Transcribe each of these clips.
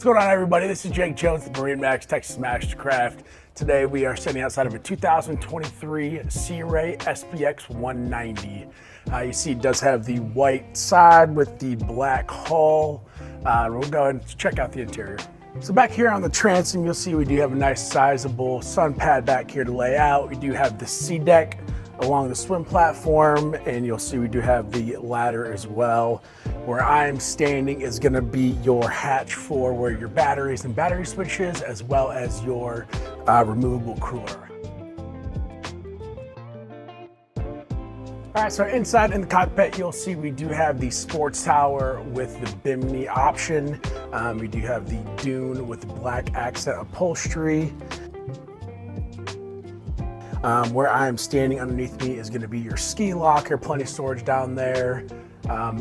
going on, everybody? This is Jake Jones with MarineMax Texas MasterCraft. Today we are standing outside of a 2023 Sea Ray SPX 190. You see it does have the white side with the black hull. We'll go ahead and check out the interior. So back here on the transom, you'll see we do have a nice sizable sun pad back here to lay out. We do have the sea deck along the swim platform, and you'll see we do have the ladder as well. Where I'm standing is going to be your hatch for where your batteries and battery switches, as well as your removable cooler. All right, so inside in the cockpit, you'll see we do have the sports tower with the bimini option. We do have the dune with the black accent upholstery. Where I'm standing underneath me is going to be your ski locker, plenty of storage down there.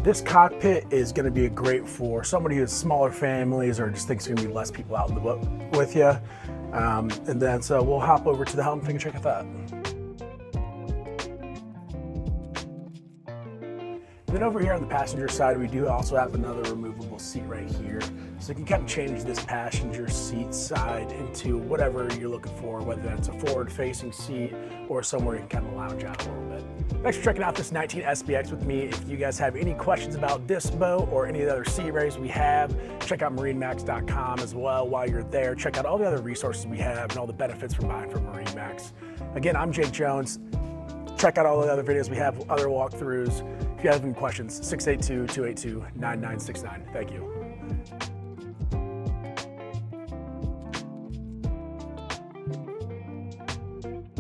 This cockpit is going to be great for somebody who has smaller families or just thinks there's going to be less people out in the boat with you. And then so we'll hop over to the helm and check out that. Then over here on the passenger side, we do also have another removable seat right here. So you can kind of change this passenger seat side into whatever you're looking for, whether that's a forward-facing seat or somewhere you can kind of lounge out a little bit. Thanks for checking out this 19 SPX with me. If you guys have any questions about this boat or any of the other Sea Rays we have, check out MarineMax.com as well. While you're there, check out all the other resources we have and all the benefits from buying from MarineMax. Again, I'm Jake Jones. Check out all the other videos we have, other walkthroughs. If you have any questions, 682-282-9969. Thank you.